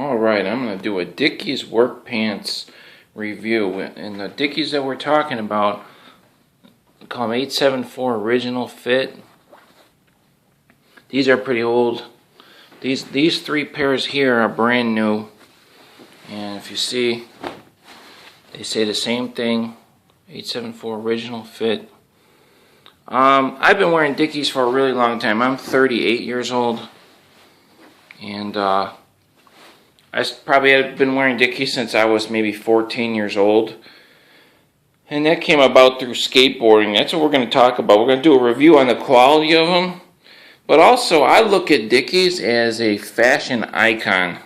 Alright, I'm going to do a Dickies work pants review. And the Dickies that we're talking about, we call them 874 Original Fit. These are pretty old. These three pairs here are brand new. And if you see, they say the same thing, 874 Original Fit. I've been wearing Dickies for a really long time. I'm 38 years old. And I probably had been wearing Dickies since I was maybe 14 years old. And that came about through skateboarding. That's what we're going to talk about. We're going to do a review on the quality of them. But also, I look at Dickies as a fashion icon.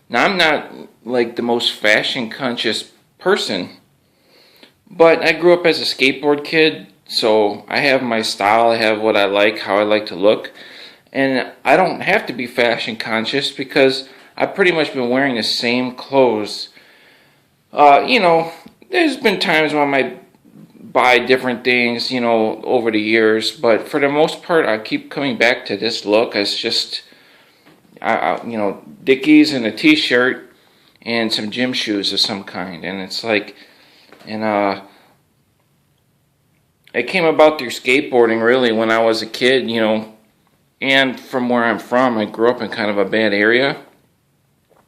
Now, I'm not like the most fashion conscious person. But I grew up as a skateboard kid. So I have my style. I have what I like, how I like to look. And I don't have to be fashion conscious because I've pretty much been wearing the same clothes. There's been times when I might buy different things, over the years. But for the most part, I keep coming back to this look. It's just, Dickies and a t-shirt and some gym shoes of some kind. And it's like, it came about through skateboarding really when I was a kid, And from where I'm from, I grew up in kind of a bad area.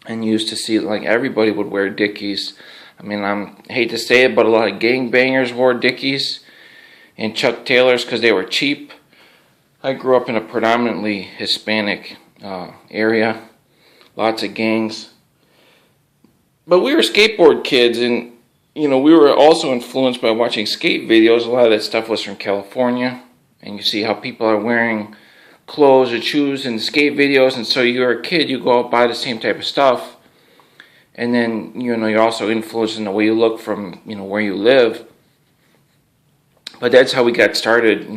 And used to see like everybody would wear Dickies. I mean, I hate to say it, but a lot of gangbangers wore Dickies and Chuck Taylors because they were cheap. I grew up in a predominantly Hispanic area, lots of gangs. But we were skateboard kids, and we were also influenced by watching skate videos. A lot of that stuff was from California, and you see how people are wearing clothes or shoes and skate videos, and so you're a kid, you go out buy the same type of stuff, and then you're also influenced in the way you look from where you live. But that's how we got started,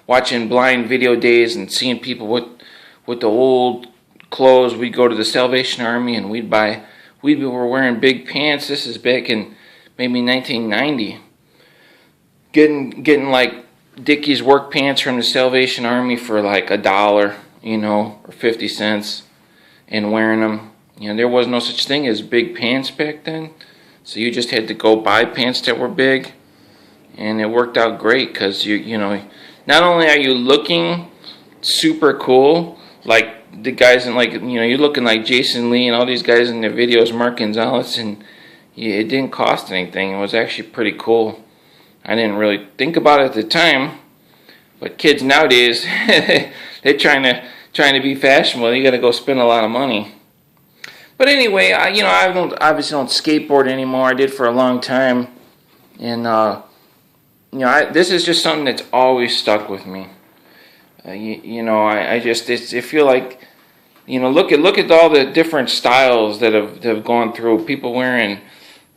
watching blind video days and seeing people with the old clothes. We'd go to the Salvation Army and we were wearing big pants. This is back in maybe 1990, getting like Dickies work pants from the Salvation Army for like $1, or 50 cents, and wearing them. There was no such thing as big pants back then, so you just had to go buy pants that were big, and it worked out great because not only are you looking super cool, like the guys in you're looking like Jason Lee and all these guys in the videos, Mark Gonzalez, and it didn't cost anything. It was actually pretty cool. I didn't really think about it at the time, but kids nowadays, they're trying to be fashionable. You got to go spend a lot of money. But anyway, I obviously don't skateboard anymore. I did for a long time, and this is just something that's always stuck with me. I feel like look at all the different styles that have gone through. People wearing.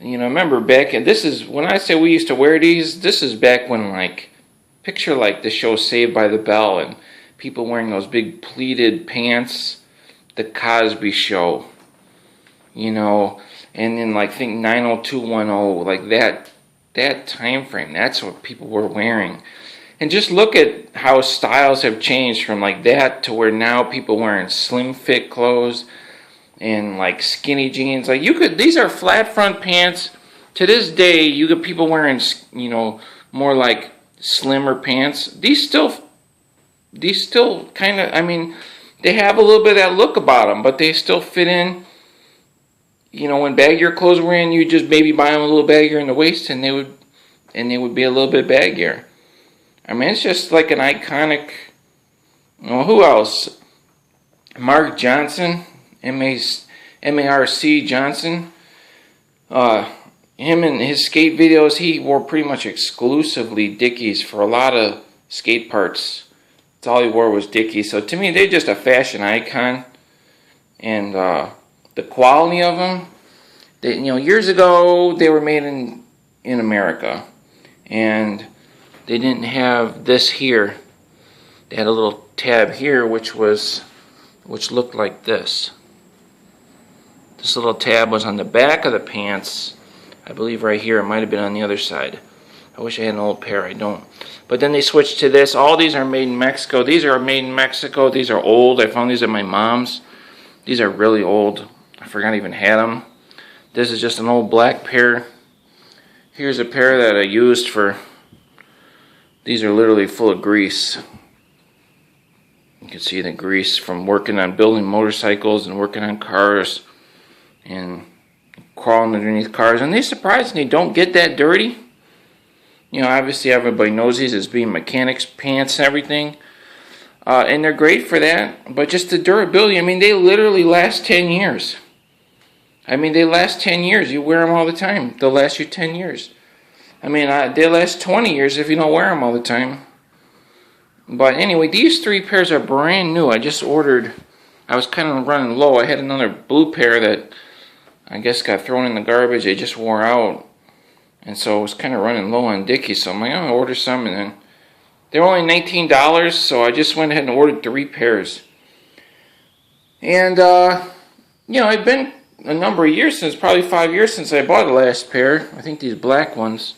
Remember back, and this is, when I say we used to wear these, this is back when, picture the show Saved by the Bell, and people wearing those big pleated pants, the Cosby Show, and then, think 90210, that time frame, that's what people were wearing. And just look at how styles have changed from, that to where now people wearing slim fit clothes, and skinny jeans. These are flat front pants. To this day, you get people wearing, more slimmer pants. These still kind of, they have a little bit of that look about them, but they still fit in. When baggier clothes were in, you just maybe buy them a little baggier in the waist, and they would be a little bit baggier. It's just like an iconic. Who else? Mark Johnson. M-A-R-C Johnson. Him and his skate videos, he wore pretty much exclusively Dickies for a lot of skate parts. That's all he wore was Dickies. So to me, they're just a fashion icon. And the quality of them, years ago, they were made in America. And they didn't have this here. They had a little tab here, which looked like this. This little tab was on the back of the pants. I believe right here. It might have been on the other side. I wish I had an old pair. I don't. But then they switched to this. All these are made in Mexico. These are made in Mexico. These are old. I found these at my mom's. These are really old. I forgot I even had them. This is just an old black pair. Here's a pair that I used for, these are literally full of grease. You can see the grease from working on building motorcycles and working on cars and crawling underneath cars. And they surprisingly don't get that dirty. You know, obviously everybody knows these as being mechanics pants and everything. And they're great for that. But just the durability, I mean, they literally last 10 years. I mean, they last 10 years. You wear them all the time. They'll last you 10 years. I mean, they last 20 years if you don't wear them all the time. But anyway, these 3 pairs are brand new. I just ordered. I was kind of running low. I had another blue pair that I guess got thrown in the garbage. They just wore out. And so I was kind of running low on Dickies. So I'm like, I'm going to order some. And then they were only $19. So I just went ahead and ordered 3 pairs. And, you know, I've been a number of years since, probably 5 years since I bought the last pair. I think these black ones,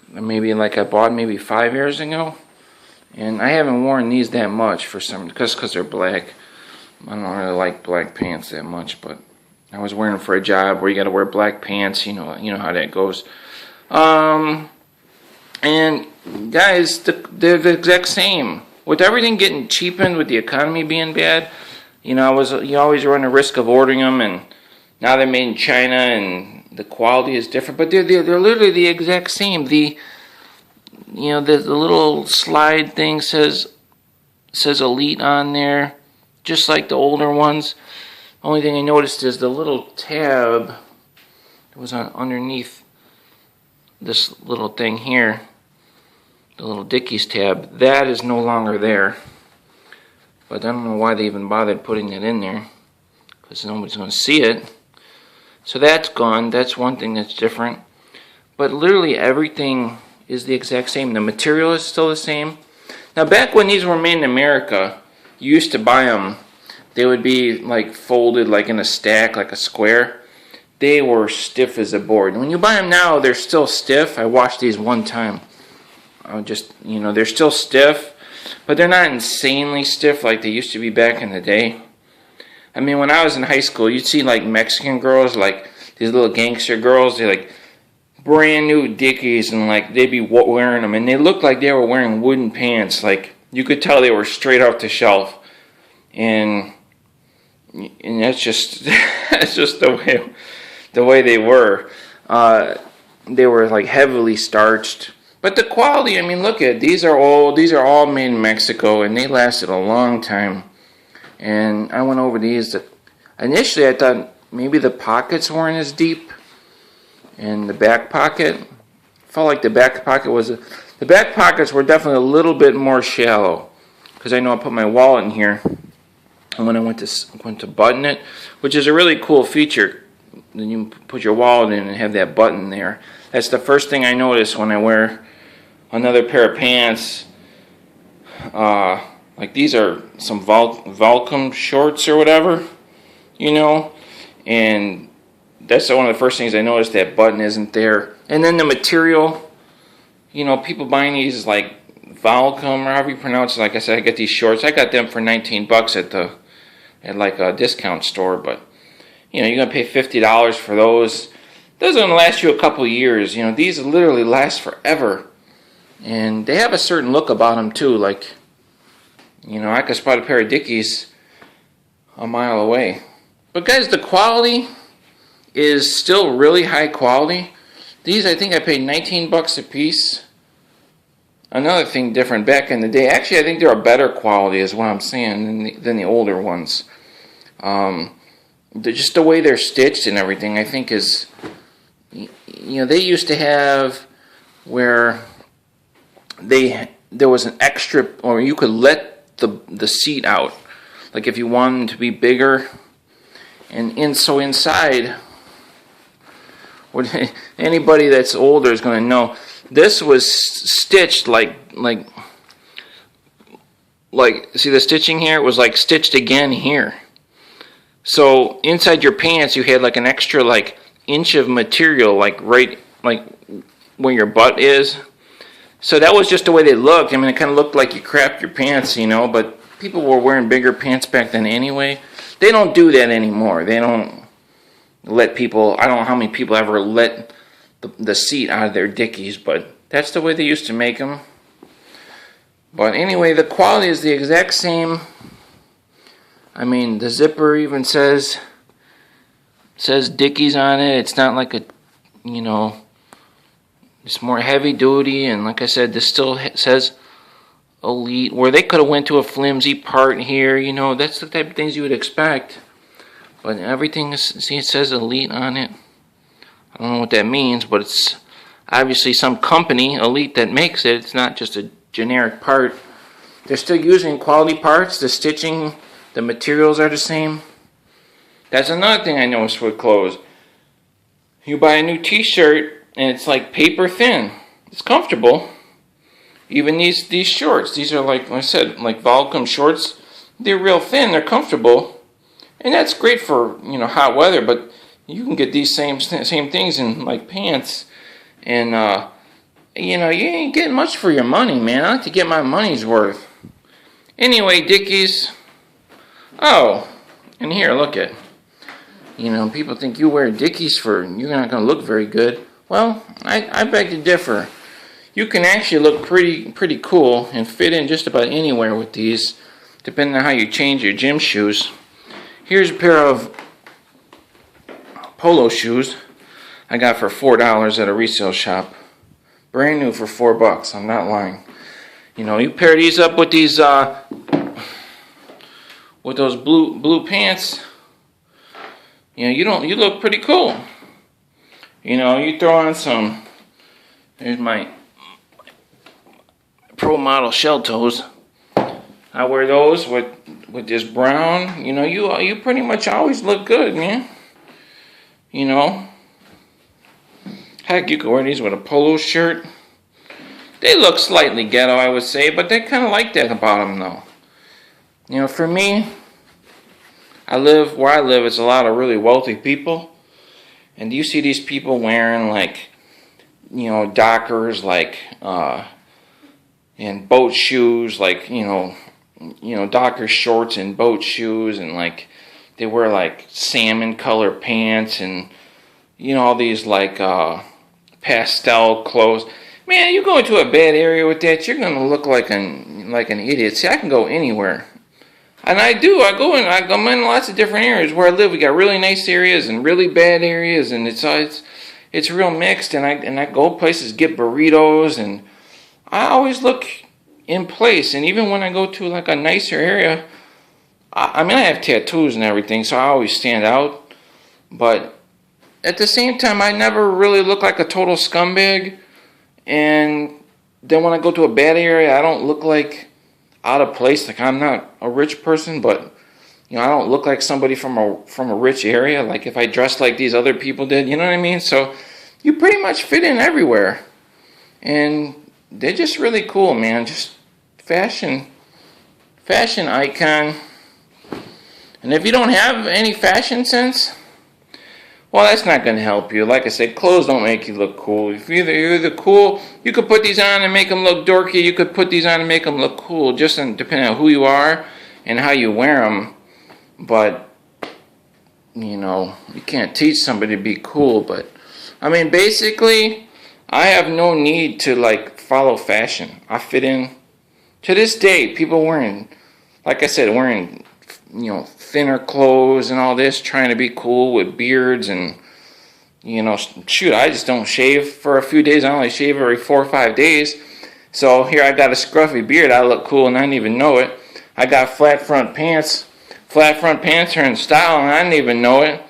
maybe like I bought maybe 5 years ago. And I haven't worn these that much for some, because they're black. I don't really like black pants that much, but I was wearing them for a job where you got to wear black pants. You know how that goes. And guys, they're the exact same. With everything getting cheapened, with the economy being bad, you always run the risk of ordering them, and now they're made in China, and the quality is different. But they're literally the exact same. The little slide thing says Elite on there, just like the older ones. Only thing I noticed is the little tab that was underneath this little thing here, the little Dickies tab, that is no longer there. But I don't know why they even bothered putting it in there, because nobody's going to see it. So that's gone. That's one thing that's different. But literally everything is the exact same. The material is still the same. Now, back when these were made in America, you used to buy them. They would be like folded like in a stack, like a square. They were stiff as a board. When you buy them now, they're still stiff. I washed these one time. They're still stiff, but they're not insanely stiff like they used to be back in the day. I mean, when I was in high school, you'd see like Mexican girls, like these little gangster girls, they're like brand new Dickies, and like they'd be wearing them, and they looked like they were wearing wooden pants. Like you could tell they were straight off the shelf, and that's just that's just the way they were. They were like heavily starched, but the quality. I mean, look at these are old. These are all made in Mexico, and they lasted a long time. And I went over these. Initially, I thought maybe the pockets weren't as deep. And the back pocket, felt like the back pockets were definitely a little bit more shallow. Because I know I put my wallet in here. And when I went to button it, which is a really cool feature. Then you put your wallet in and have that button there. That's the first thing I notice when I wear another pair of pants. Like these are some Volcom shorts or whatever, and that's one of the first things I noticed, that button isn't there. And then the material, people buying these like Volcom or however you pronounce it. Like I said, I get these shorts. I got them for $19 at like a discount store, but you're gonna pay $50 for those. Those are gonna last you a couple years. These literally last forever, and they have a certain look about them too. Like, I could spot a pair of Dickies a mile away. But guys, the quality is still really high quality. These, I think I paid $19 a piece. Another thing different back in the day. Actually, I think they're a better quality is what I'm saying than the older ones. Just the way they're stitched and everything, I think is, they used to have where there was an extra, or you could let the seat out, like if you wanted to be bigger, and so inside, anybody that's older is going to know, this was stitched like see the stitching here? It was like stitched again here. So inside your pants you had like an extra like inch of material, like right like where your butt is. So that was just the way they looked. I mean, it kind of looked like you crapped your pants, but people were wearing bigger pants back then anyway. they don't do that anymore. They don't let people, I don't know how many people ever let the seat out of their Dickies, but that's the way they used to make them. But anyway, the quality is the exact same. I mean, the zipper even says Dickies on it. It's not like a, you know, it's more heavy duty, and like I said, this still says Elite, where they could have went to a flimsy part here, you know, that's the type of things you would expect. But everything is, see, it says Elite on it. I don't know what that means, but it's obviously some company, Elite, that makes it. It's not just a generic part. They're still using quality parts. The stitching, the materials are the same. That's another thing I noticed with clothes. You buy a new t-shirt and it's like paper thin. It's comfortable. Even these shorts, these are like I said, like Volcom shorts. They're real thin, they're comfortable. And that's great for, you know, hot weather, but you can get these same things in like pants. And you know, you ain't getting much for your money, man. I like to get my money's worth. Anyway, Dickies. Oh, and here, look at. You know, people think you wear Dickies for, you're not going to look very good. Well, I beg to differ. You can actually look pretty cool and fit in just about anywhere with these, depending on how you change your gym shoes. Here's a pair of polo shoes I got for $4 at a resale shop. Brand new for $4. I'm not lying. You know, you pair these up with these with those blue pants. You know, you look pretty cool. You know, you throw on some. Here's my pro model shell toes. I wear those with this brown. You know, you pretty much always look good, man. You know, heck, you could wear these with a polo shirt. They look slightly ghetto, I would say, but they kind of like that about them, though. You know, for me, where I live, it's a lot of really wealthy people. And you see these people wearing, like, you know, Dockers, like, and boat shoes, like, you know, Docker shorts and boat shoes, and, like, they wear, like, salmon color pants, and, you know, all these, like, pastel clothes. Man, you go into a bad area with that, you're going to look like an idiot. See, I can go anywhere. And I do. I'm in lots of different areas where I live. We got really nice areas and really bad areas, and it's real mixed. And I go places, get burritos, and I always look in place. And even when I go to like a nicer area, I mean, I have tattoos and everything, so I always stand out. But at the same time, I never really look like a total scumbag. And then when I go to a bad area, I don't look like out of place. Like, I'm not a rich person, but you know, I don't look like somebody from a rich area. Like if I dressed like these other people did, you know what I mean? So you pretty much fit in everywhere, and they're just really cool, man. Just fashion icon. And if you don't have any fashion sense, well, that's not going to help you. Like I said, clothes don't make you look cool. If you're either cool, you could put these on and make them look dorky. You could put these on and make them look cool, just depending on who you are and how you wear them. But, you know, you can't teach somebody to be cool. But, I mean, basically, I have no need to, like, follow fashion. I fit in. To this day, people wearing, like I said, you know, thinner clothes and all this, trying to be cool with beards and, you know, shoot, I just don't shave for a few days. I only shave every 4 or 5 days. So here I got a scruffy beard. I look cool and I didn't even know it. I got flat front pants. Flat front pants are in style and I didn't even know it.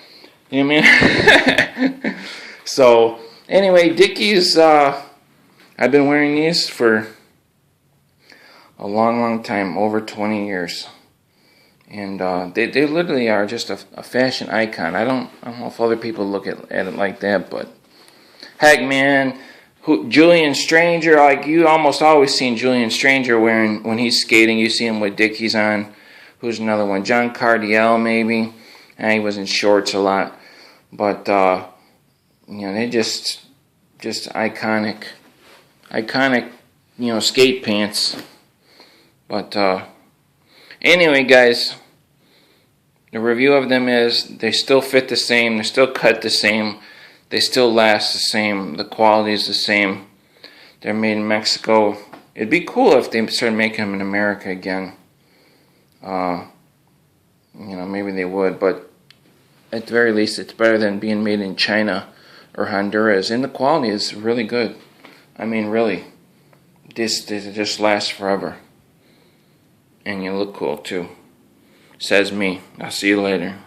You know what I mean? So anyway, Dickies, I've been wearing these for a long time, over 20 years. And they literally are just a fashion icon. I don't know if other people look at it like that, but heck, man, Julian Stranger, like you almost always seen Julian Stranger wearing, when he's skating, you see him with Dickies on. Who's another one? John Cardiel, maybe. And he was in shorts a lot, but you know, they just iconic, you know, skate pants. But anyway, guys, The review of them is they still fit the same, they're still cut the same, they still last the same, the quality is the same. They're made in Mexico. It'd be cool if they started making them in America again. Maybe they would, but at the very least, it's better than being made in China or Honduras. And the quality is really good. I mean, really. This just lasts forever. And you look cool, too. Says me. I'll see you later.